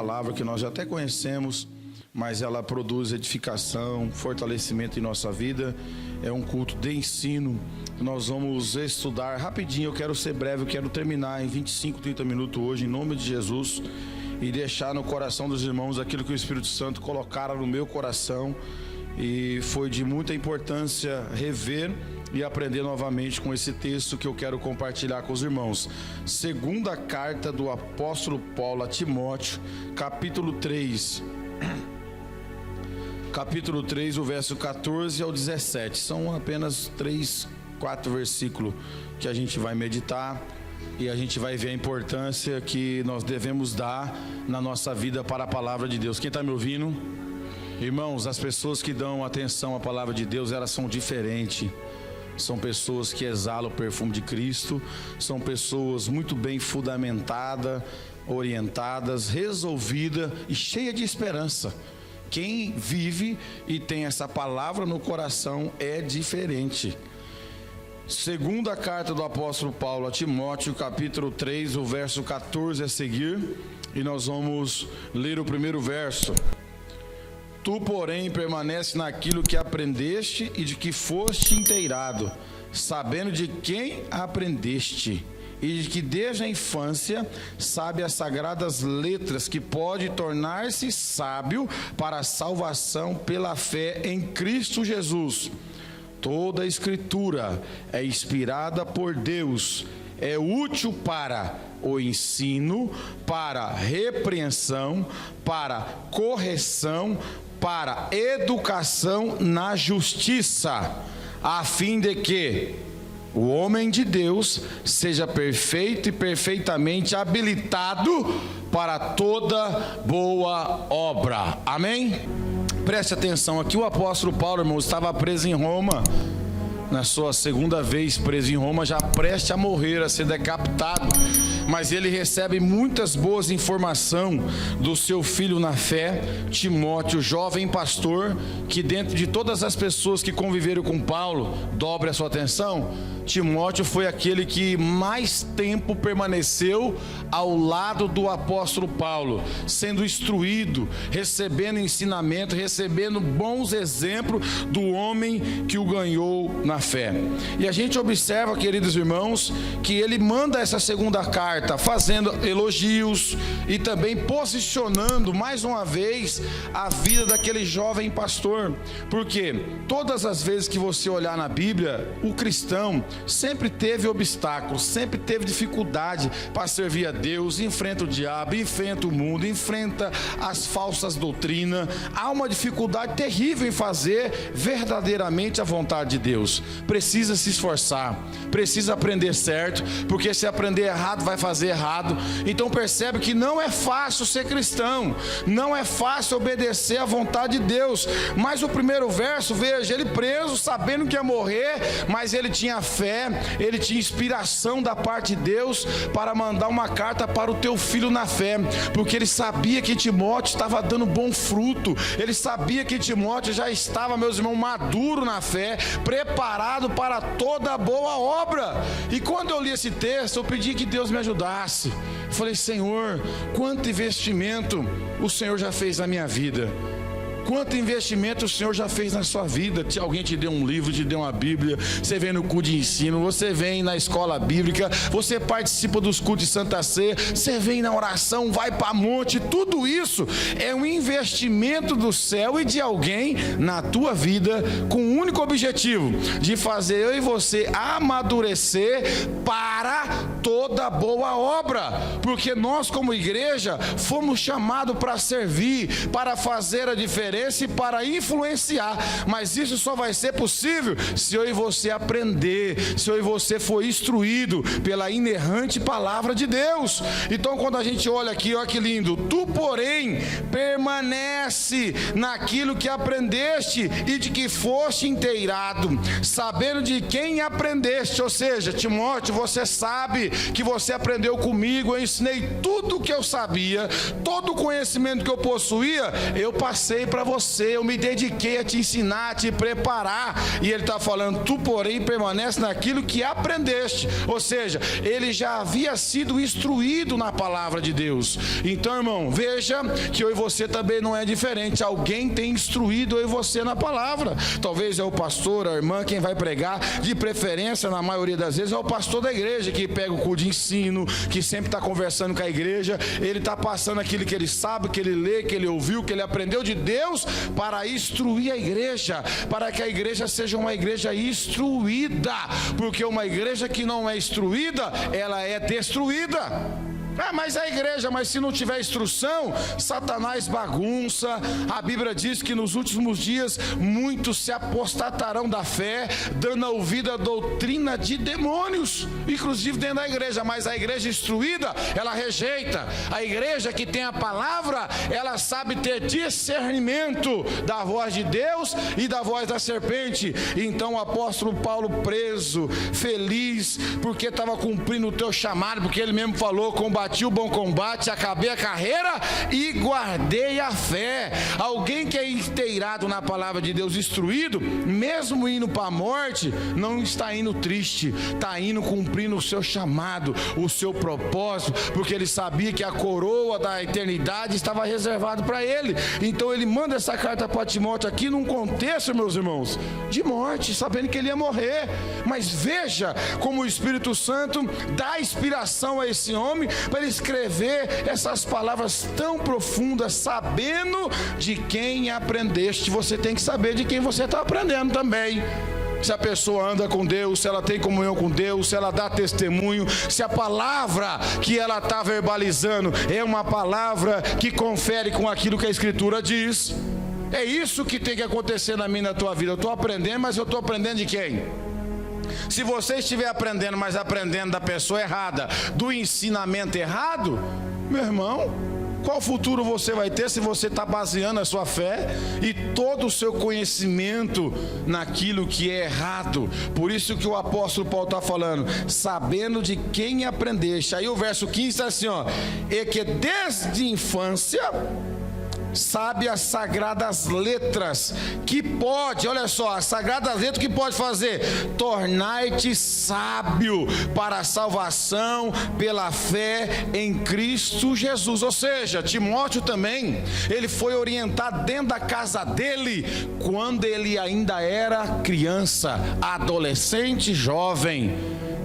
palavra que nós já até conhecemos, mas ela produz edificação, fortalecimento em nossa vida. É um culto de ensino. Nós vamos estudar rapidinho, eu quero ser breve, eu quero terminar em 25, 30 minutos hoje, em nome de Jesus, e deixar no coração dos irmãos aquilo que o Espírito Santo colocara no meu coração, e foi de muita importância rever e aprender novamente com esse texto que eu quero compartilhar com os irmãos. Segunda carta do apóstolo Paulo a Timóteo, capítulo 3, o verso 14 ao 17. São apenas 4 versículos que a gente vai meditar e a gente vai ver a importância que nós devemos dar na nossa vida para a palavra de Deus. Quem está me ouvindo? Irmãos, as pessoas que dão atenção à palavra de Deus, elas são diferentes. São pessoas que exalam o perfume de Cristo, são pessoas muito bem fundamentadas, orientadas, resolvidas e cheias de esperança. Quem vive e tem essa palavra no coração é diferente. Segunda carta do apóstolo Paulo a Timóteo, capítulo 3, o verso 14 a seguir, e nós vamos ler o primeiro verso. Tu, porém, permanece naquilo que aprendeste e de que foste inteirado, sabendo de quem aprendeste, e de que desde a infância sabe as sagradas letras, que pode tornar-se sábio para a salvação pela fé em Cristo Jesus. Toda a Escritura é inspirada por Deus, é útil para o ensino, para a repreensão, para correção, para educação na justiça, a fim de que o homem de Deus seja perfeito e perfeitamente habilitado para toda boa obra. Amém? Preste atenção, aqui o apóstolo Paulo, irmão, estava preso em Roma, na sua segunda vez preso em Roma, já prestes a morrer, a ser decapitado. Mas ele recebe muitas boas informações do seu filho na fé, Timóteo, jovem pastor, que dentro de todas as pessoas que conviveram com Paulo, dobre a sua atenção, Timóteo foi aquele que mais tempo permaneceu ao lado do apóstolo Paulo, sendo instruído, recebendo ensinamento, recebendo bons exemplos do homem que o ganhou na fé. E a gente observa, queridos irmãos, que ele manda essa segunda carta fazendo elogios e também posicionando mais uma vez a vida daquele jovem pastor, porque todas as vezes que você olhar na Bíblia, o cristão sempre teve obstáculos, sempre teve dificuldade para servir a Deus, enfrenta o diabo, enfrenta o mundo, enfrenta as falsas doutrinas. Há uma dificuldade terrível em fazer verdadeiramente a vontade de Deus. Precisa se esforçar, precisa aprender certo, porque se aprender errado vai fazer errado. Então percebe que não é fácil ser cristão, não é fácil obedecer à vontade de Deus. Mas o primeiro verso, veja, ele preso, sabendo que ia morrer, mas ele tinha fé, ele tinha inspiração da parte de Deus para mandar uma carta para o teu filho na fé, porque ele sabia que Timóteo estava dando bom fruto, ele sabia que Timóteo já estava, meus irmãos, maduro na fé, preparado para toda boa obra. E quando eu li esse texto, eu pedi que Deus me ajudasse. Eu falei: Senhor, quanto investimento o Senhor já fez na minha vida, quanto investimento o Senhor já fez na sua vida. Alguém te deu um livro, te deu uma Bíblia, você vem no culto de ensino, você vem na escola bíblica, você participa dos cultos de Santa Ceia, você vem na oração, vai para monte. Tudo isso é um investimento do céu e de alguém na tua vida, com o único objetivo de fazer eu e você amadurecer para toda boa obra, porque nós como igreja fomos chamados para servir, para fazer a diferença e para influenciar, mas isso só vai ser possível se eu e você aprender, se eu e você for instruído pela inerrante palavra de Deus. Então quando a gente olha aqui, olha que lindo: tu, porém, permanece naquilo que aprendeste e de que foste inteirado, sabendo de quem aprendeste. Ou seja, Timóteo, você sabe que você aprendeu comigo, eu ensinei tudo o que eu sabia, todo o conhecimento que eu possuía, eu passei para você, eu me dediquei a te ensinar, a te preparar. E ele está falando, tu porém permanece naquilo que aprendeste. Ou seja, ele já havia sido instruído na palavra de Deus. Então, irmão, veja que eu e você também não é diferente. Alguém tem instruído eu e você na palavra. Talvez é o pastor, a irmã, quem vai pregar. De preferência, na maioria das vezes, é o pastor da igreja que pega o culto de ensino, que sempre está conversando com a igreja. Ele está passando aquilo que ele sabe, que ele lê, que ele ouviu, que ele aprendeu de Deus, para instruir a igreja, para que a igreja seja uma igreja instruída, porque uma igreja que não é instruída, ela é destruída. Mas a igreja, mas se não tiver instrução, Satanás bagunça. A Bíblia diz que nos últimos dias muitos se apostatarão da fé, dando ouvido à doutrina de demônios, inclusive dentro da igreja. Mas a igreja instruída, ela rejeita. A igreja que tem a palavra, ela sabe ter discernimento da voz de Deus e da voz da serpente. Então o apóstolo Paulo, preso, feliz, porque estava cumprindo o teu chamado, porque ele mesmo falou, combati o bom combate, acabei a carreira e guardei a fé. Alguém que é inteirado na palavra de Deus, instruído, mesmo indo para a morte, não está indo triste, está indo cumprindo o seu chamado, o seu propósito, porque ele sabia que a coroa da eternidade estava reservada para ele. Então ele manda essa carta para Timóteo aqui num contexto, meus irmãos, de morte, sabendo que ele ia morrer. Mas veja como o Espírito Santo dá inspiração a esse homem para ele escrever essas palavras tão profundas, sabendo de quem aprendeste. Você tem que saber de quem você está aprendendo também. Se a pessoa anda com Deus, se ela tem comunhão com Deus, se ela dá testemunho, se a palavra que ela está verbalizando é uma palavra que confere com aquilo que a Escritura diz. É isso que tem que acontecer na minha e na tua vida. Eu estou aprendendo, mas eu estou aprendendo de quem? Se você estiver aprendendo, mas aprendendo da pessoa errada, do ensinamento errado, meu irmão, qual futuro você vai ter se você está baseando a sua fé e todo o seu conhecimento naquilo que é errado? Por isso que o apóstolo Paulo está falando, sabendo de quem aprendeste. Aí o verso 15 está assim, ó, e que desde infância sabe as sagradas letras, que pode, olha só, as sagradas letras que pode fazer, tornar-te sábio para a salvação pela fé em Cristo Jesus. Ou seja, Timóteo também, ele foi orientado dentro da casa dele, quando ele ainda era criança, adolescente, jovem.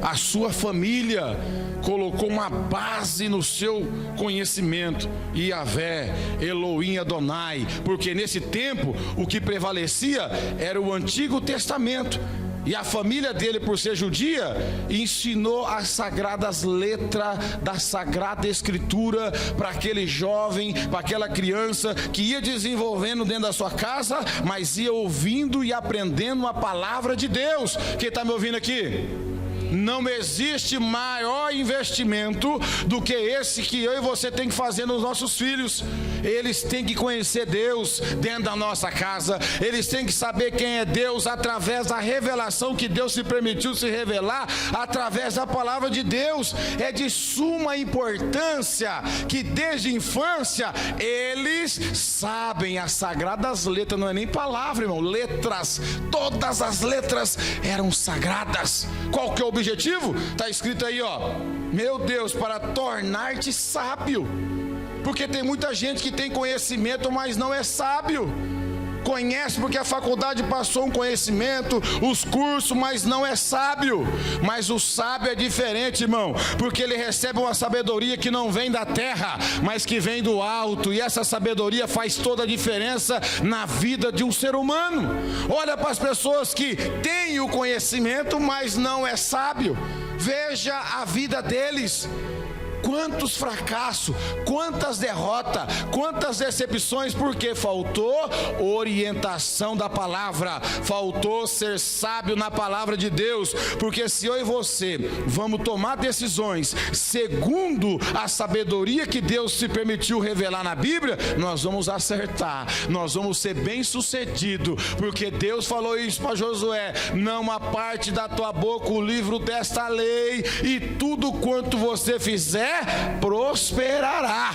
A sua família colocou uma base no seu conhecimento, Yahvé, Elohim Adonai, porque nesse tempo o que prevalecia era o Antigo Testamento, e a família dele, por ser judia, ensinou as sagradas letras da Sagrada Escritura para aquele jovem, para aquela criança que ia desenvolvendo dentro da sua casa, mas ia ouvindo e aprendendo a palavra de Deus. Quem está me ouvindo aqui? Não existe maior investimento do que esse que eu e você tem que fazer nos nossos filhos. Eles têm que conhecer Deus dentro da nossa casa. Eles têm que saber quem é Deus através da revelação que Deus se permitiu se revelar através da palavra de Deus. É de suma importância que desde a infância eles sabem as sagradas letras. Não é nem palavra, irmão, letras. Todas as letras eram sagradas. Qual que é o objetivo? Está escrito aí, ó, meu Deus, para tornar-te sábio. Porque tem muita gente que tem conhecimento, mas não é sábio. Conhece porque a faculdade passou um conhecimento, os cursos, mas não é sábio. Mas o sábio é diferente, irmão, porque ele recebe uma sabedoria que não vem da terra, mas que vem do alto, e essa sabedoria faz toda a diferença na vida de um ser humano. Olha para as pessoas que têm o conhecimento, mas não é sábio. Veja a vida deles. Quantos fracassos, quantas derrotas, quantas decepções, porque faltou orientação da palavra, faltou ser sábio na palavra de Deus. Porque se eu e você vamos tomar decisões segundo a sabedoria que Deus se permitiu revelar na Bíblia, nós vamos acertar, nós vamos ser bem-sucedidos, porque Deus falou isso para Josué: não aparte da tua boca o livro desta lei, e tudo quanto você fizer prosperará.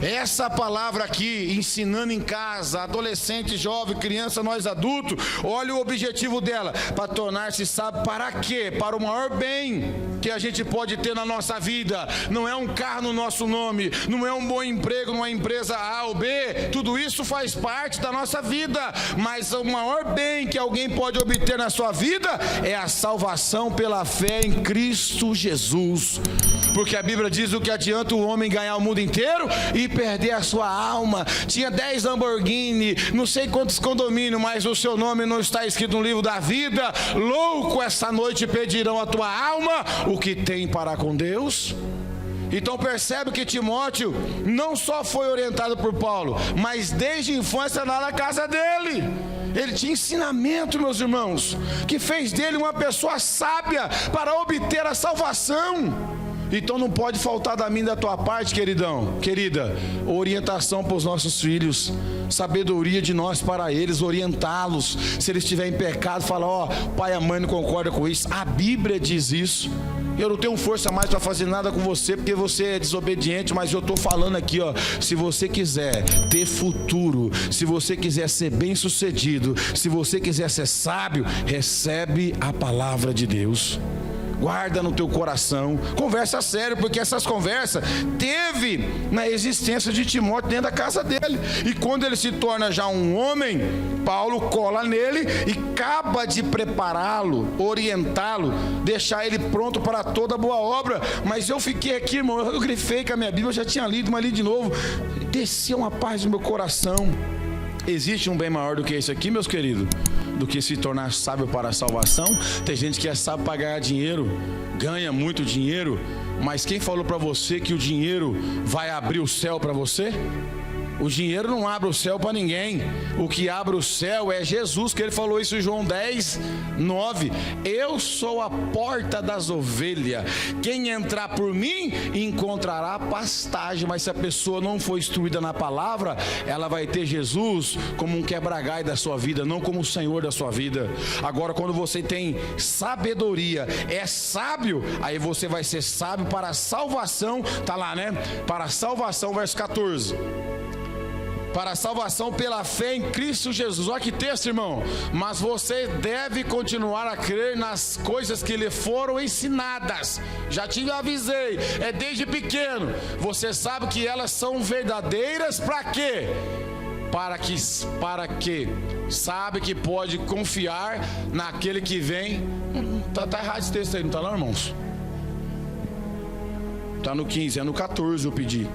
Essa palavra aqui, ensinando em casa, adolescente, jovem, criança, nós adultos, olha o objetivo dela, para tornar-se sábio. Para quê? Para o maior bem que a gente pode ter na nossa vida. Não é um carro no nosso nome, não é um bom emprego numa empresa A ou B, tudo isso faz parte da nossa vida, mas o maior bem que alguém pode obter na sua vida é a salvação pela fé em Cristo Jesus. Porque a Bíblia diz: o que adianta o homem ganhar o mundo inteiro e perder a sua alma? Tinha 10 Lamborghini, não sei quantos condomínios, mas o seu nome não está escrito no livro da vida. Louco, essa noite pedirão a tua alma o que tem para com Deus. Então percebe que Timóteo não só foi orientado por Paulo, mas desde a infância lá na casa dele. Ele tinha ensinamento, meus irmãos, que fez dele uma pessoa sábia para obter a salvação. Então não pode faltar da minha, da tua parte, queridão, querida, orientação para os nossos filhos, sabedoria de nós para eles, orientá-los. Se eles estiverem em pecado, fala: ó, pai e a mãe não concordam com isso, a Bíblia diz isso. Eu não tenho força mais para fazer nada com você, porque você é desobediente, mas eu estou falando aqui, ó, se você quiser ter futuro, se você quiser ser bem sucedido, se você quiser ser sábio, recebe a palavra de Deus. Guarda no teu coração, conversa sério, porque essas conversas teve na existência de Timóteo dentro da casa dele. E quando ele se torna já um homem, Paulo cola nele e acaba de prepará-lo, orientá-lo, deixar ele pronto para toda boa obra. Mas eu fiquei aqui, irmão, eu grifei com a minha Bíblia, eu já tinha lido, mas li de novo, desceu uma paz no meu coração. Existe um bem maior do que esse aqui, meus queridos? Do que se tornar sábio para a salvação? Tem gente que é sábio para ganhar dinheiro, ganha muito dinheiro, mas quem falou para você que o dinheiro vai abrir o céu para você? O dinheiro não abre o céu para ninguém. O que abre o céu é Jesus, que ele falou isso em João 10, 9. Eu sou a porta das ovelhas. Quem entrar por mim encontrará pastagem. Mas se a pessoa não for instruída na palavra, ela vai ter Jesus como um quebra-galho da sua vida, não como o Senhor da sua vida. Agora, quando você tem sabedoria, é sábio, aí você vai ser sábio para a salvação. Tá lá, né? Para a salvação, verso 14. Para a salvação pela fé em Cristo Jesus. Olha que texto, irmão. Mas você deve continuar a crer nas coisas que lhe foram ensinadas. Já te avisei, é desde pequeno. Você sabe que elas são verdadeiras. Para quê? Para que sabe que pode confiar naquele que vem. Tá errado esse texto aí, não tá não, irmãos? Tá no 15, é no 14 eu pedi.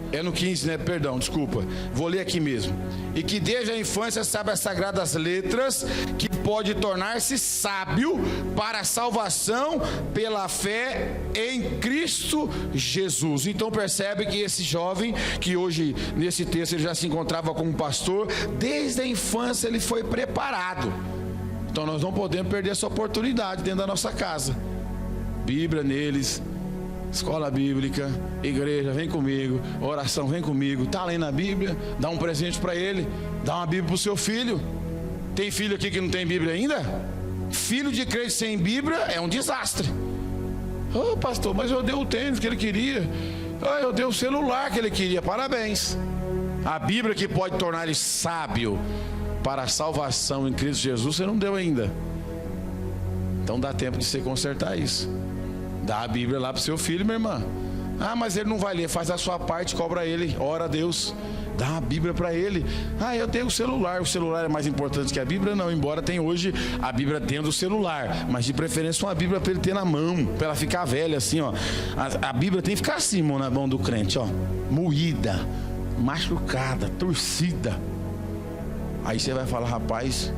É no 15, né? Perdão, desculpa. Vou ler aqui mesmo. E que desde a infância sabe as sagradas letras, que pode tornar-se sábio para a salvação pela fé em Cristo Jesus. Então percebe que esse jovem, que hoje nesse texto ele já se encontrava como pastor, desde a infância ele foi preparado. Então nós não podemos perder essa oportunidade dentro da nossa casa. Bíblia neles, escola bíblica, igreja, vem comigo, oração, vem comigo. Está lendo a Bíblia, dá um presente para ele, dá uma Bíblia para o seu filho. Tem filho aqui que não tem Bíblia ainda? Filho de crente sem Bíblia é um desastre. Oh, pastor, mas eu dei o tênis que ele queria, eu dei o celular que ele queria. Parabéns. A Bíblia que pode tornar ele sábio para a salvação em Cristo Jesus, você não deu ainda. Então dá tempo de você consertar isso. Dá a Bíblia lá para o seu filho, minha irmã. Ah, mas ele não vai ler. Faz a sua parte, cobra ele, ora a Deus. Dá a Bíblia para ele. Ah, eu tenho o celular é mais importante que a Bíblia? Não, embora tenha hoje a Bíblia dentro do celular, mas de preferência uma Bíblia para ele ter na mão, para ela ficar velha assim, ó. A Bíblia tem que ficar assim, irmão, na mão do crente, ó, moída, machucada, torcida. Aí você vai falar: rapaz,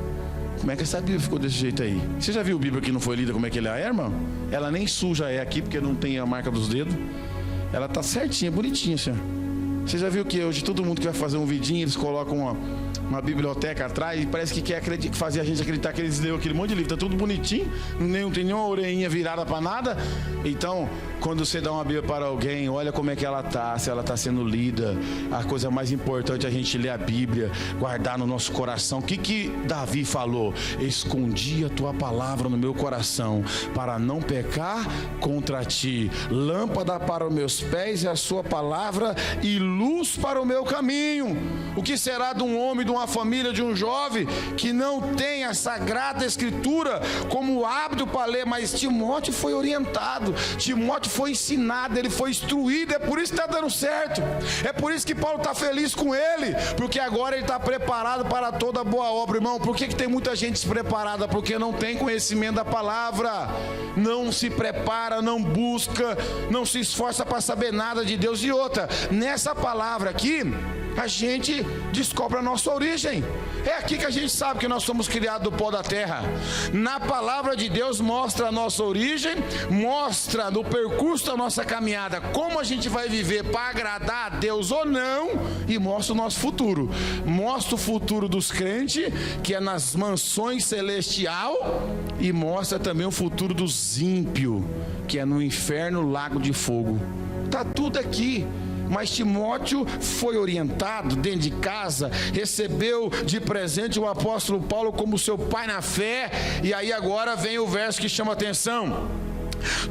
como é que essa Bíblia ficou desse jeito aí? Você já viu a Bíblia que não foi lida, como é que ela é, irmão? Ela nem suja é aqui, porque não tem a marca dos dedos. Ela tá certinha, bonitinha, senhor. Você já viu que hoje todo mundo que vai fazer um vidinho, eles colocam uma biblioteca atrás e parece que quer fazer a gente acreditar que eles leram aquele monte de livro. Tá tudo bonitinho, não tem nenhuma orelhinha virada para nada. Então, quando você dá uma Bíblia para alguém, olha como é que ela tá, se ela tá sendo lida. A coisa mais importante é a gente ler a Bíblia, guardar no nosso coração. O que Davi falou? Escondi a tua palavra no meu coração para não pecar contra ti. Lâmpada para os meus pés é a sua palavra e luz luz para o meu caminho. O que será de um homem, de uma família, de um jovem que não tem a Sagrada Escritura como hábito para ler? Mas Timóteo foi orientado, Timóteo foi ensinado, ele foi instruído, é por isso que está dando certo, é por isso que Paulo está feliz com ele, porque agora ele está preparado para toda boa obra. Irmão, por que tem muita gente despreparada? Porque não tem conhecimento da palavra, não se prepara, não busca, não se esforça para saber nada de Deus. E outra, nessa palavra aqui, a gente descobre a nossa origem. É aqui que a gente sabe que nós somos criados do pó da terra. Na palavra de Deus mostra a nossa origem, mostra no percurso da nossa caminhada como a gente vai viver para agradar a Deus ou não, e mostra o nosso futuro. Mostra o futuro dos crentes, que é nas mansões celestial, e mostra também o futuro dos ímpios, que é no inferno, lago de fogo. Está tudo aqui. Mas Timóteo foi orientado dentro de casa, recebeu de presente o apóstolo Paulo como seu pai na fé. E aí agora vem o verso que chama atenção: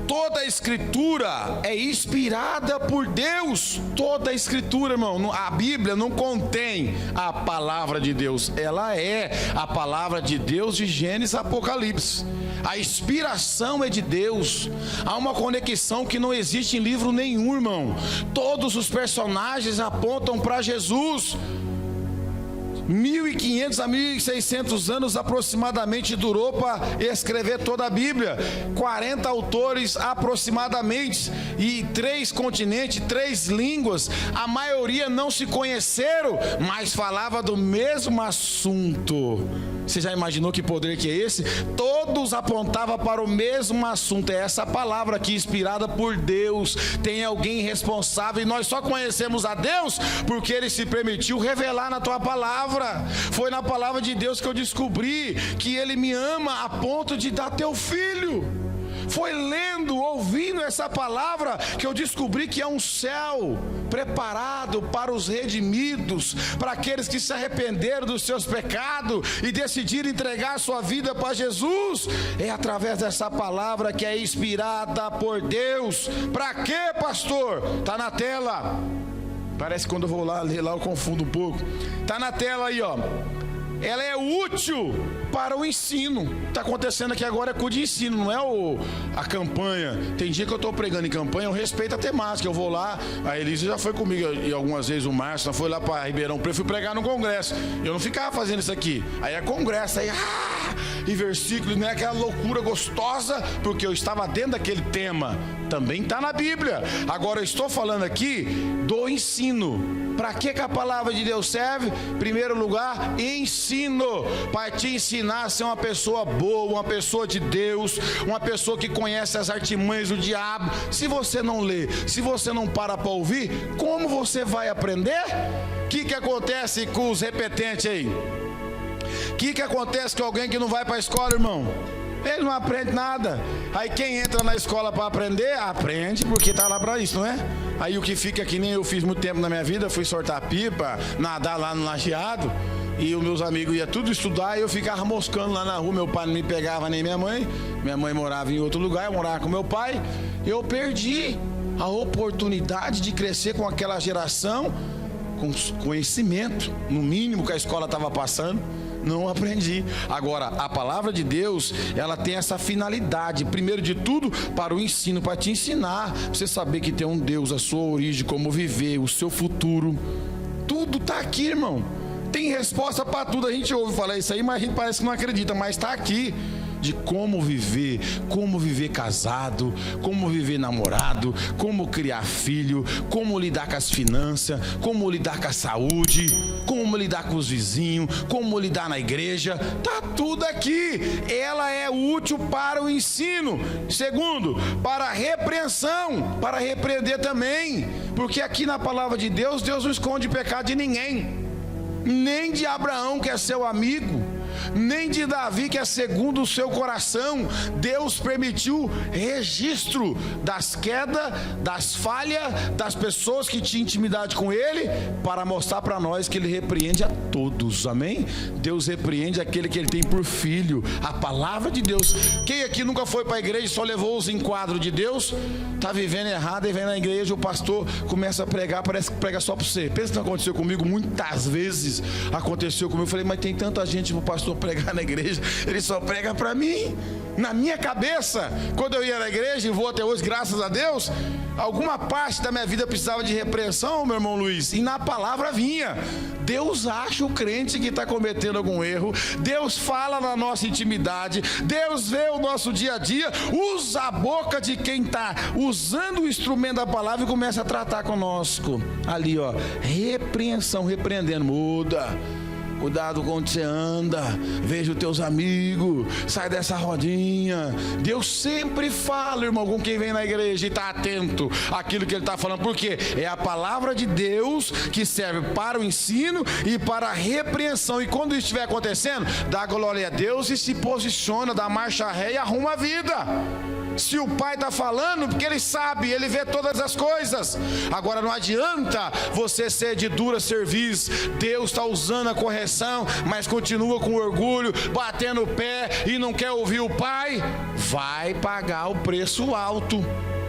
toda a Escritura é inspirada por Deus. Toda a Escritura, irmão, a Bíblia não contém a palavra de Deus, ela é a palavra de Deus de Gênesis a Apocalipse. A inspiração é de Deus. Há uma conexão que não existe em livro nenhum, irmão. Todos os personagens apontam para Jesus. 1.500 a 1.600 anos aproximadamente durou para escrever toda a Bíblia. 40 autores aproximadamente, e 3 continentes, 3 línguas. A maioria não se conheceram, mas falava do mesmo assunto. Você já imaginou que poder que é esse? Todos apontavam para o mesmo assunto. É essa palavra aqui, inspirada por Deus. Tem alguém responsável, e nós só conhecemos a Deus porque Ele se permitiu revelar na tua palavra. Foi na palavra de Deus que eu descobri que Ele me ama a ponto de dar teu filho. Foi lendo, ouvindo essa palavra que eu descobri que é um céu preparado para os redimidos, para aqueles que se arrependeram dos seus pecados e decidiram entregar a sua vida para Jesus. É através dessa palavra que é inspirada por Deus. Para quê, pastor? Está na tela. Parece que quando eu vou lá ler lá eu confundo um pouco. Está na tela aí, ó. Ela é útil para o ensino. Está acontecendo aqui agora é culto de ensino, não é a campanha. Tem dia que eu estou pregando em campanha, eu respeito a temática. Eu vou lá, a Elisa já foi comigo e algumas vezes, o Márcio foi lá para Ribeirão Preto, fui pregar no congresso. Eu não ficava fazendo isso aqui. Aí é congresso, aí e versículos, não é aquela loucura gostosa, porque eu estava dentro daquele tema. Também está na Bíblia. Agora eu estou falando aqui do ensino. Para que a palavra de Deus serve? Em primeiro lugar, ensino, para te ensinar a ser uma pessoa boa, uma pessoa de Deus, uma pessoa que conhece as artimanhas do diabo. Se você não lê, se você não para ouvir, como você vai aprender? O que acontece com os repetentes aí? O que acontece com alguém que não vai para a escola, irmão? Ele não aprende nada. Aí quem entra na escola para aprender, aprende porque está lá para isso, não é? Aí o que fica, que nem eu fiz muito tempo na minha vida, fui sortar pipa, nadar lá no lajeado, e os meus amigos iam tudo estudar, e eu ficava moscando lá na rua. Meu pai não me pegava, nem minha mãe morava em outro lugar, eu morava com meu pai. Eu perdi a oportunidade de crescer com aquela geração, com conhecimento, no mínimo que a escola estava passando. Não aprendi. Agora, a palavra de Deus, ela tem essa finalidade, primeiro de tudo, para o ensino, para te ensinar, para você saber que tem um Deus, a sua origem, como viver, o seu futuro. Tudo está aqui, irmão. Tem resposta para tudo. A gente ouve falar isso aí, mas a gente parece que não acredita, mas está aqui. De como viver casado, como viver namorado, como criar filho, como lidar com as finanças, como lidar com a saúde, como lidar com os vizinhos, como lidar na igreja. Tá tudo aqui. Ela é útil para o ensino. Segundo, para a repreensão, para repreender também, porque aqui na palavra de Deus, Deus não esconde pecado de ninguém, nem de Abraão, que é seu amigo, nem de Davi, que é segundo o seu coração. Deus permitiu registro das quedas, das falhas, das pessoas que tinham intimidade com Ele, para mostrar para nós que Ele repreende a todos, amém? Deus repreende aquele que Ele tem por filho, a palavra de Deus. Quem aqui nunca foi para a igreja e só levou os enquadros de Deus? Está vivendo errado e vem na igreja, o pastor começa a pregar, parece que prega só para você. Pensa que não aconteceu comigo, muitas vezes aconteceu comigo. Eu falei, mas tem tanta gente para o pastor pregar na igreja, ele só prega para mim. Na minha cabeça, quando eu ia na igreja, e vou até hoje, graças a Deus, alguma parte da minha vida precisava de repreensão, meu irmão Luiz, e na palavra vinha. Deus acha o crente que está cometendo algum erro, Deus fala na nossa intimidade, Deus vê o nosso dia a dia, usa a boca de quem está usando o instrumento da palavra e começa a tratar conosco. Ali, ó, repreensão, repreendendo, muda. Cuidado com onde você anda, veja os teus amigos, sai dessa rodinha. Deus sempre fala, irmão, com quem vem na igreja e está atento àquilo que Ele está falando, porque é a palavra de Deus que serve para o ensino e para a repreensão. E quando isso estiver acontecendo, dá glória a Deus e se posiciona, dá marcha ré e arruma a vida. Se o pai está falando, porque ele sabe, ele vê todas as coisas. Agora não adianta você ser de dura cerviz. Deus está usando a correção, mas continua com orgulho, batendo o pé e não quer ouvir o pai. Vai pagar o preço alto,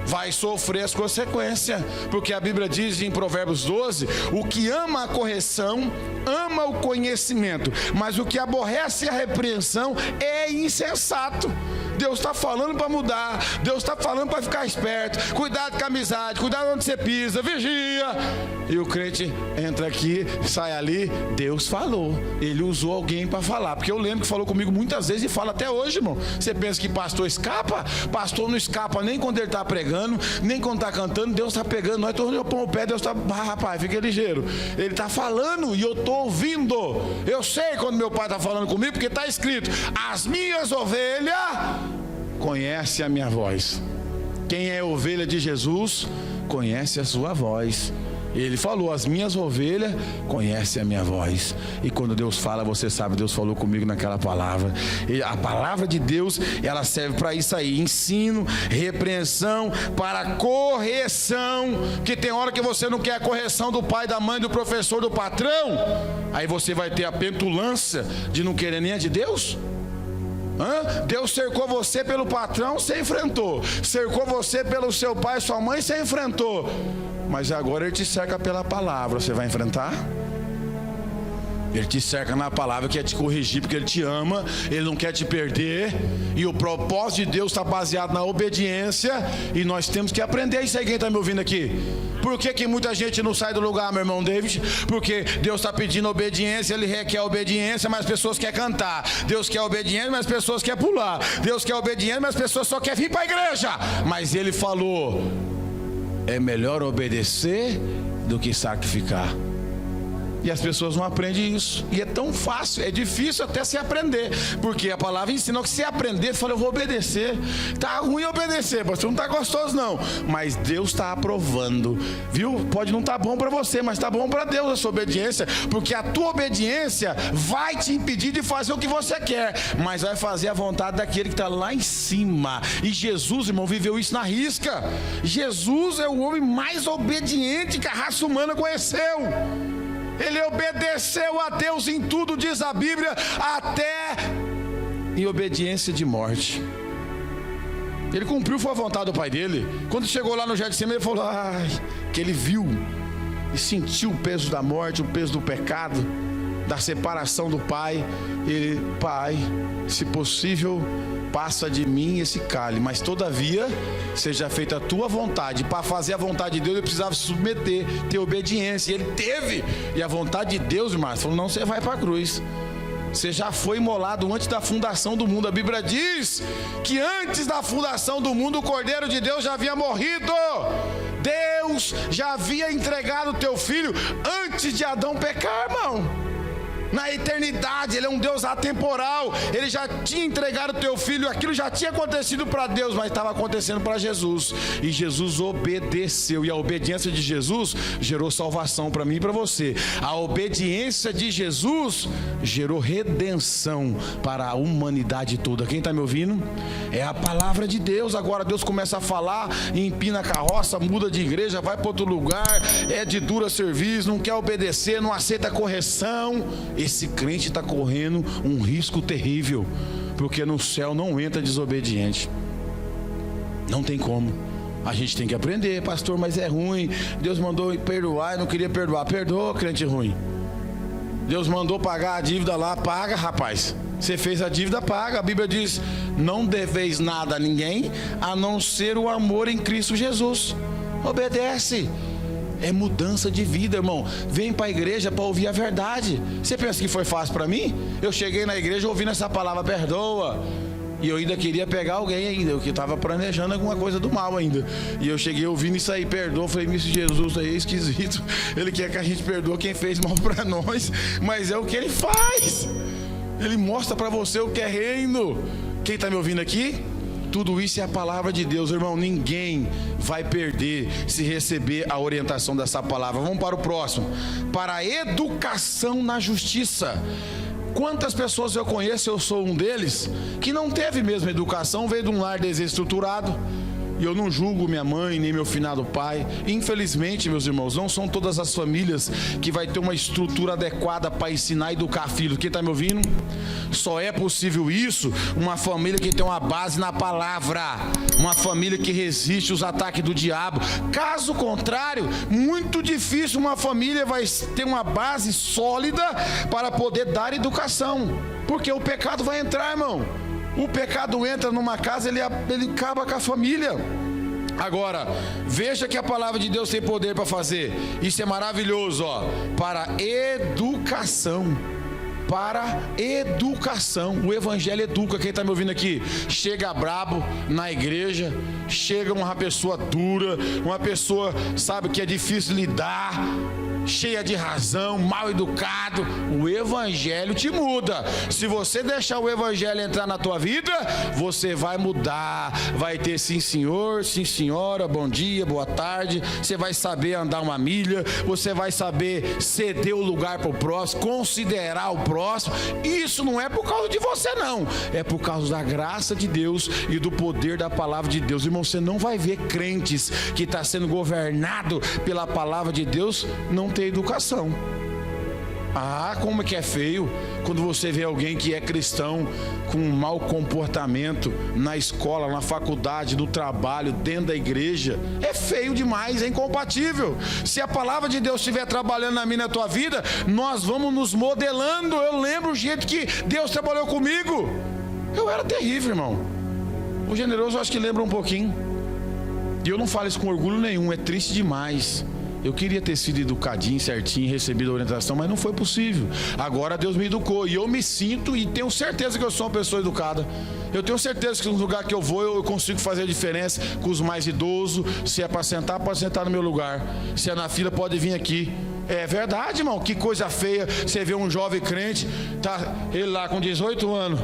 vai sofrer as consequências, porque a Bíblia diz em Provérbios 12, o que ama a correção, ama o conhecimento, mas o que aborrece a repreensão é insensato. Deus está falando para mudar, Deus está falando para ficar esperto, cuidado com a amizade, cuidado onde você pisa, vigia. E o crente entra aqui, sai ali, Deus falou, Ele usou alguém para falar, porque eu lembro que falou comigo muitas vezes e fala até hoje, irmão. Você pensa que pastor escapa? Pastor não escapa nem quando ele está pregando, nem quando está cantando. Deus está pegando nós, eu ponho o pé, Deus está, rapaz, fica ligeiro, Ele está falando e eu estou ouvindo. Eu sei quando meu pai está falando comigo, porque está escrito, as minhas ovelhas conhecem a minha voz. Quem é ovelha de Jesus conhece a sua voz. Ele falou, as minhas ovelhas conhecem a minha voz. E quando Deus fala, você sabe, Deus falou comigo naquela palavra. E a palavra de Deus, ela serve para isso aí, ensino, repreensão, para correção. Que tem hora que você não quer a correção do pai, da mãe, do professor, do patrão, aí você vai ter a petulância de não querer nem a de Deus. Deus cercou você pelo patrão, você enfrentou. Cercou você pelo seu pai e sua mãe, você enfrentou. Mas agora Ele te cerca pela palavra, você vai enfrentar? Ele te cerca na palavra, quer te corrigir porque Ele te ama, Ele não quer te perder. E o propósito de Deus está baseado na obediência. E nós temos que aprender isso aí. Quem está me ouvindo aqui? Por que muita gente não sai do lugar, meu irmão David? Porque Deus está pedindo obediência, Ele requer obediência, mas as pessoas querem cantar. Deus quer obediência, mas as pessoas querem pular. Deus quer obediência, mas as pessoas só querem vir para a igreja. Mas Ele falou, é melhor obedecer do que sacrificar. E as pessoas não aprendem isso. E é tão fácil, é difícil até se aprender, porque a palavra ensina que se aprender, você fala, eu vou obedecer. Está ruim obedecer, você não está gostoso não, mas Deus está aprovando, viu? Pode não estar bom para você, mas está bom para Deus a sua obediência, porque a tua obediência vai te impedir de fazer o que você quer, mas vai fazer a vontade daquele que está lá em cima. E Jesus, irmão, viveu isso na risca. Jesus é o homem mais obediente que a raça humana conheceu. Ele obedeceu a Deus em tudo, diz a Bíblia, até em obediência de morte. Ele cumpriu, foi a vontade do pai dele. Quando chegou lá no Getsemane, ele falou, que ele viu e sentiu o peso da morte, o peso do pecado, da separação do pai. Ele, pai, se possível, passa de mim esse cálice, mas todavia seja feita a tua vontade. Para fazer a vontade de Deus, ele precisava se submeter, ter obediência, e ele teve. E a vontade de Deus, irmãos, falou, não, você vai para a cruz. Você já foi imolado antes da fundação do mundo. A Bíblia diz que antes da fundação do mundo, o Cordeiro de Deus já havia morrido. Deus já havia entregado o teu filho antes de Adão pecar, irmão. na eternidade. Ele é um Deus atemporal. Ele já tinha entregado o teu filho, aquilo já tinha acontecido para Deus, mas estava acontecendo para Jesus, e Jesus obedeceu, e a obediência de Jesus gerou salvação para mim e para você. A obediência de Jesus gerou redenção para a humanidade toda. Quem está me ouvindo? É a palavra de Deus. Agora Deus começa a falar, empina a carroça, muda de igreja, vai para outro lugar, é de dura serviço, não quer obedecer, não aceita correção. Esse crente está correndo um risco terrível, porque no céu não entra desobediente. Não tem como. A gente tem que aprender, pastor, mas é ruim. Deus mandou perdoar e não queria perdoar. Perdoa, crente ruim. Deus mandou pagar a dívida lá, paga, rapaz. Você fez a dívida, paga. A Bíblia diz: não deveis nada a ninguém, a não ser o amor em Cristo Jesus. Obedece. É mudança de vida, irmão. Vem para a igreja para ouvir a verdade. Você pensa que foi fácil para mim? Eu cheguei na igreja ouvindo essa palavra, perdoa, e eu ainda queria pegar alguém ainda, eu que estava planejando alguma coisa do mal ainda. E eu cheguei ouvindo isso aí, perdoa. Falei, isso Jesus aí é esquisito. Ele quer que a gente perdoe quem fez mal para nós, mas é o que ele faz. Ele mostra para você o que é reino. Quem está me ouvindo aqui? Tudo isso é a palavra de Deus, irmão. Ninguém vai perder se receber a orientação dessa palavra. Vamos para o próximo. Para a educação na justiça. Quantas pessoas eu conheço, eu sou um deles, que não teve mesmo educação, veio de um lar desestruturado. E eu não julgo minha mãe, nem meu finado pai. Infelizmente, meus irmãos, não são todas as famílias que vai ter uma estrutura adequada para ensinar e educar filhos. Quem está me ouvindo? Só é possível isso uma família que tem uma base na palavra, uma família que resiste aos ataques do diabo. Caso contrário, muito difícil uma família vai ter uma base sólida para poder dar educação, porque o pecado vai entrar, irmão. O pecado entra numa casa, ele acaba com a família. Agora, veja que a palavra de Deus tem poder para fazer. Isso é maravilhoso, ó. Para educação. Para educação. O evangelho educa. Quem está me ouvindo aqui? Chega brabo na igreja, chega uma pessoa dura, uma pessoa, sabe, que é difícil lidar, cheia de razão, mal educado. O evangelho te muda. Se você deixar o evangelho entrar na tua vida, você vai mudar. Vai ter sim senhor, sim senhora, bom dia, boa tarde. Você vai saber andar uma milha. Você vai saber ceder o lugar para o próximo, considerar o próximo. Isso não é por causa de você, não. É por causa da graça de Deus e do poder da palavra de Deus. Irmão, você não vai ver crentes que está sendo governado pela palavra de Deus não ter educação. Ah, como é que é feio quando você vê alguém que é cristão com um mau comportamento na escola, na faculdade, no trabalho, dentro da igreja. É feio demais, é incompatível. Se a palavra de Deus estiver trabalhando na minha, na tua vida, nós vamos nos modelando. Eu lembro o jeito que Deus trabalhou comigo. Eu era terrível, irmão. O generoso eu acho que lembra um pouquinho. E eu não falo isso com orgulho nenhum, é triste demais. Eu queria ter sido educadinho, certinho, recebido a orientação, mas não foi possível. Agora Deus me educou e eu me sinto e tenho certeza que eu sou uma pessoa educada. Eu tenho certeza que no lugar que eu vou eu consigo fazer a diferença com os mais idosos. Se é para sentar, pode sentar no meu lugar. Se é na fila, pode vir aqui. É verdade, irmão, que coisa feia. Você vê um jovem crente, tá ele lá com 18 anos,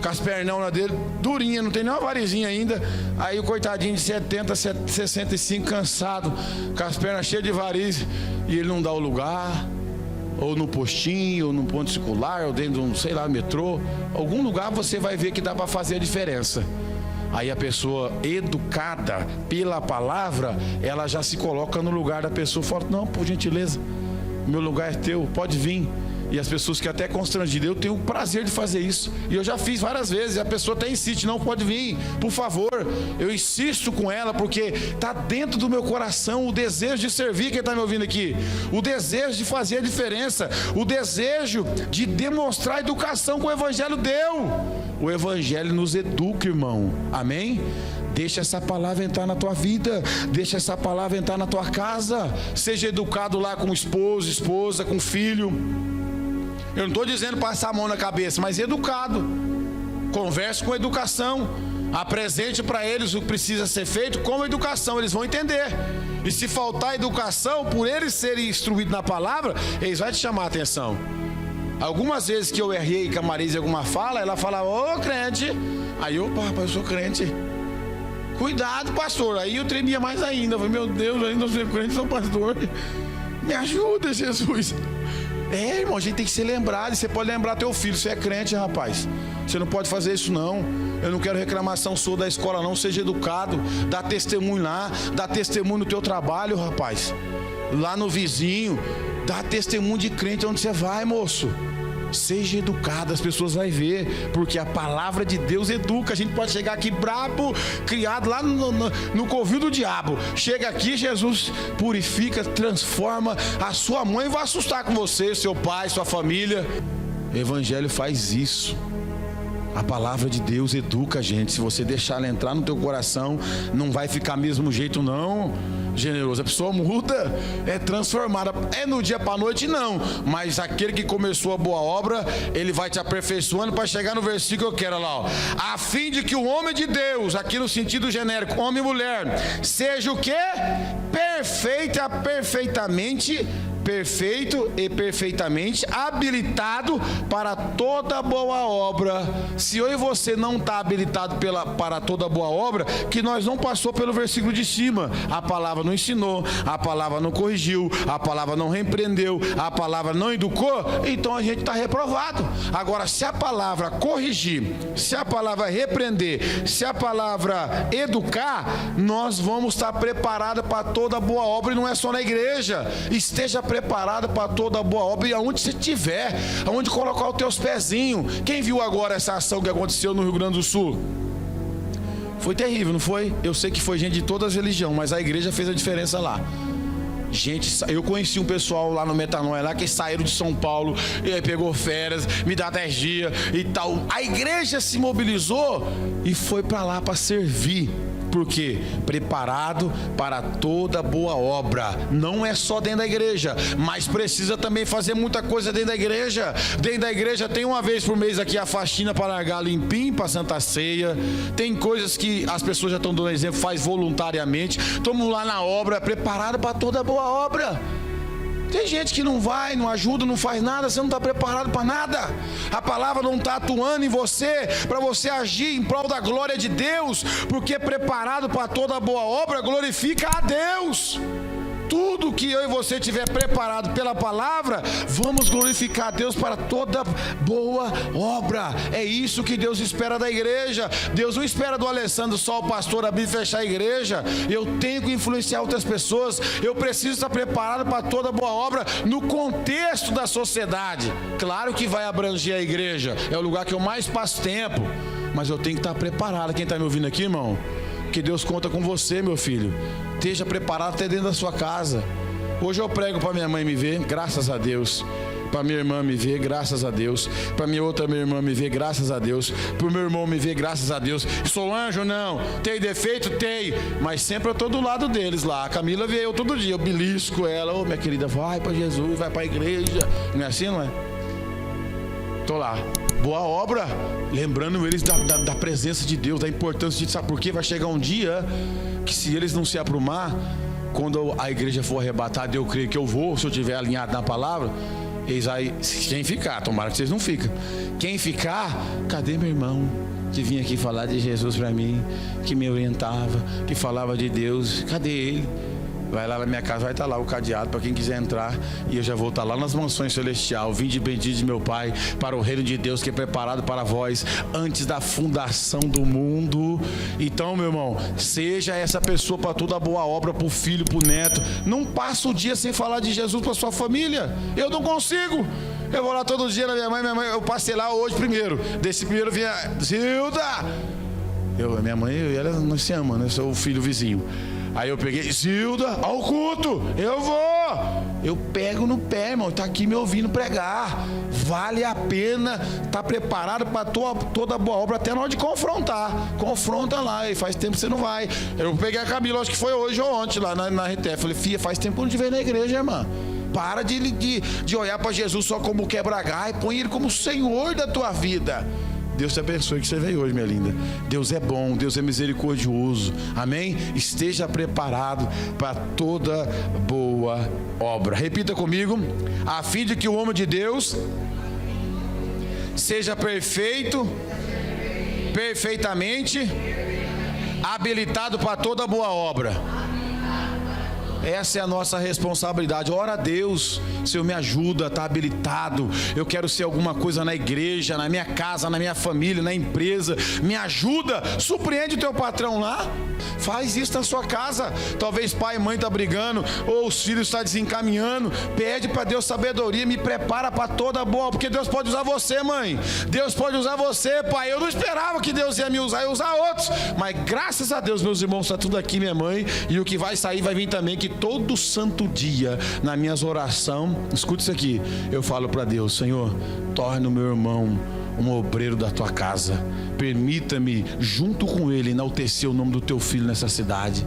com as pernas dele durinha, não tem nem uma varizinha ainda. Aí o coitadinho de 70, 65, cansado, com as pernas cheias de varizes, e ele não dá o lugar, ou no postinho, ou no ponto circular, ou dentro de um, sei lá, metrô. Algum lugar você vai ver que dá para fazer a diferença. Aí a pessoa educada pela palavra, ela já se coloca no lugar da pessoa, fala, não, por gentileza, meu lugar é teu, pode vir. E as pessoas que até constrangidas, eu tenho o prazer de fazer isso. E eu já fiz várias vezes. E a pessoa até insiste, não, pode vir, por favor. Eu insisto com ela, porque está dentro do meu coração o desejo de servir. Quem está me ouvindo aqui? O desejo de fazer a diferença. O desejo de demonstrar a educação que o evangelho deu. O evangelho nos educa, irmão. Amém? Deixa essa palavra entrar na tua vida. Deixa essa palavra entrar na tua casa. Seja educado lá com esposo, esposa, com filho. Eu não estou dizendo passar a mão na cabeça, mas educado. Converse com educação. Apresente para eles o que precisa ser feito com educação. Eles vão entender. E se faltar educação, por eles serem instruídos na palavra, eles vão te chamar a atenção. Algumas vezes que eu errei com a Marisa em alguma fala, ela falava, ô crente. Aí eu, papai, eu sou crente. Cuidado, pastor. Aí eu tremia mais ainda. Eu falei, meu Deus, ainda não sou crente, sou pastor. Me ajuda, Jesus. Irmão, a gente tem que ser lembrado. Você pode lembrar teu filho, você é crente, rapaz. Você não pode fazer isso não. Eu não quero reclamação sua da escola não. Seja educado, dá testemunho lá, dá testemunho no teu trabalho, rapaz. Lá no vizinho, dá testemunho de crente onde você vai, moço. Seja educado, as pessoas vão ver, porque a palavra de Deus educa. A gente pode chegar aqui brabo, criado lá no covil do diabo. Chega aqui, Jesus purifica, transforma. A sua mãe vai assustar com você, seu pai, sua família. O Evangelho faz isso. A palavra de Deus educa a gente. Se você deixar ela entrar no teu coração, não vai ficar mesmo jeito não, generoso. A pessoa muda, é transformada. É no dia para a noite não, mas aquele que começou a boa obra, ele vai te aperfeiçoando para chegar no versículo que eu quero lá, ó. A fim de que o homem de Deus, aqui no sentido genérico, homem e mulher, seja o quê? Perfeito e perfeitamente habilitado para toda boa obra. Se eu e você não está habilitado para toda boa obra, que nós não passou pelo versículo de cima. A palavra não ensinou, a palavra não corrigiu, a palavra não repreendeu, a palavra não educou, então a gente está reprovado. Agora, se a palavra corrigir, se a palavra repreender, se a palavra educar, nós vamos estar preparados para toda boa obra. E não é só na igreja. Esteja preparado para toda boa obra, e aonde você estiver, aonde colocar os teus pezinhos. Quem viu agora essa ação que aconteceu no Rio Grande do Sul? Foi terrível, não foi? Eu sei que foi gente de todas as religiões, mas a igreja fez a diferença lá. Gente, eu conheci um pessoal lá no Metanoia, lá que saíram de São Paulo, e aí pegou férias, me dá 10 dias e tal. A igreja se mobilizou e foi para lá para servir. Por quê? Preparado para toda boa obra. Não é só dentro da igreja, mas precisa também fazer muita coisa dentro da igreja. Dentro da igreja tem uma vez por mês aqui a faxina para largar limpinho para Santa Ceia. Tem coisas que as pessoas já estão dando exemplo, faz voluntariamente. Estamos lá na obra, preparado para toda boa obra. Tem gente que não vai, não ajuda, não faz nada. Você não está preparado para nada. A palavra não está atuando em você para você agir em prol da glória de Deus, porque preparado para toda boa obra glorifica a Deus. Tudo que eu e você tiver preparado pela palavra, vamos glorificar a Deus para toda boa obra. É isso que Deus espera da igreja. Deus não espera do Alessandro só o pastor abrir e fechar a igreja. Eu tenho que influenciar outras pessoas. Eu preciso estar preparado para toda boa obra no contexto da sociedade. Claro que vai abranger a igreja, é o lugar que eu mais passo tempo, mas eu tenho que estar preparado. Quem está me ouvindo aqui, irmão? Que Deus conta com você, meu filho. Esteja preparado até dentro da sua casa. Hoje eu prego para minha mãe me ver, graças a Deus. Para minha irmã me ver, graças a Deus. Para minha irmã me ver, graças a Deus. Para o meu irmão me ver, graças a Deus. Sou anjo? Não. Tem defeito? Tem. Mas sempre eu estou do lado deles lá. A Camila vê eu todo dia, eu belisco ela. Ô, minha querida, vai para Jesus, vai para a igreja. Não é assim, não é? Estou lá. Boa obra, lembrando eles da presença de Deus, da importância de, sabe por quê? Vai chegar um dia que, se eles não se aprumar, quando a igreja for arrebatada, eu creio que eu vou, se eu estiver alinhado na palavra, eles aí, quem ficar, tomara que vocês não fiquem. Quem ficar, cadê meu irmão que vinha aqui falar de Jesus para mim, que me orientava, que falava de Deus? Cadê ele? Vai lá na minha casa, vai estar lá o cadeado para quem quiser entrar, e eu já vou estar lá nas mansões celestiais. Vinde bendito de meu Pai para o reino de Deus que é preparado para vós antes da fundação do mundo. Então, meu irmão, seja essa pessoa para toda boa obra, para o filho, para o neto. Não passa o dia sem falar de Jesus para sua família. Eu não consigo. Eu vou lá todo dia na minha mãe, eu passei lá hoje primeiro. Desse primeiro vinha Zilda. Minha mãe e ela não se amam, né? Eu sou o filho vizinho. Aí eu peguei, Zilda, ao culto, eu vou. Eu pego no pé, irmão, está aqui me ouvindo pregar. Vale a pena estar preparado para toda boa obra, até na hora de confrontar. Confronta lá, e faz tempo que você não vai. Eu peguei a Camila, acho que foi hoje ou ontem, lá na RT. Falei, filha, faz tempo que eu não te vejo na igreja, irmã. Para de olhar para Jesus só como quebra-galho, e põe Ele como o Senhor da tua vida. Deus te abençoe que você veio hoje, minha linda. Deus é bom, Deus é misericordioso. Amém? Esteja preparado para toda boa obra. Repita comigo. A fim de que o homem de Deus seja perfeito, perfeitamente habilitado para toda boa obra. Essa é a nossa responsabilidade. Ora a Deus, Senhor, me ajuda, está habilitado. Eu quero ser alguma coisa na igreja, na minha casa, na minha família, na empresa. Me ajuda, surpreende o teu patrão lá. Faz isso na sua casa. Talvez pai e mãe estão brigando, ou os filhos estão desencaminhando. Pede para Deus sabedoria, me prepara para toda boa, porque Deus pode usar você, mãe. Deus pode usar você, pai. Eu não esperava que Deus ia me usar, ia usar outros. Mas graças a Deus, meus irmãos, está tudo aqui, minha mãe. E o que vai sair vai vir também, que todo santo dia, nas minhas orações, escuta isso aqui, eu falo para Deus: Senhor, torne o meu irmão um obreiro da tua casa, permita-me junto com ele enaltecer o nome do teu filho nessa cidade.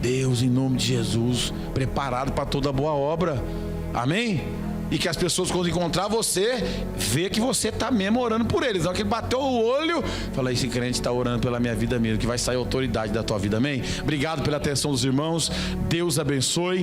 Deus, em nome de Jesus, preparado para toda boa obra, amém? E que as pessoas, quando encontrar você, vê que você está mesmo orando por eles. Na hora que ele bateu o olho, fala: esse crente está orando pela minha vida mesmo, que vai sair autoridade da tua vida, amém? Obrigado pela atenção dos irmãos, Deus abençoe.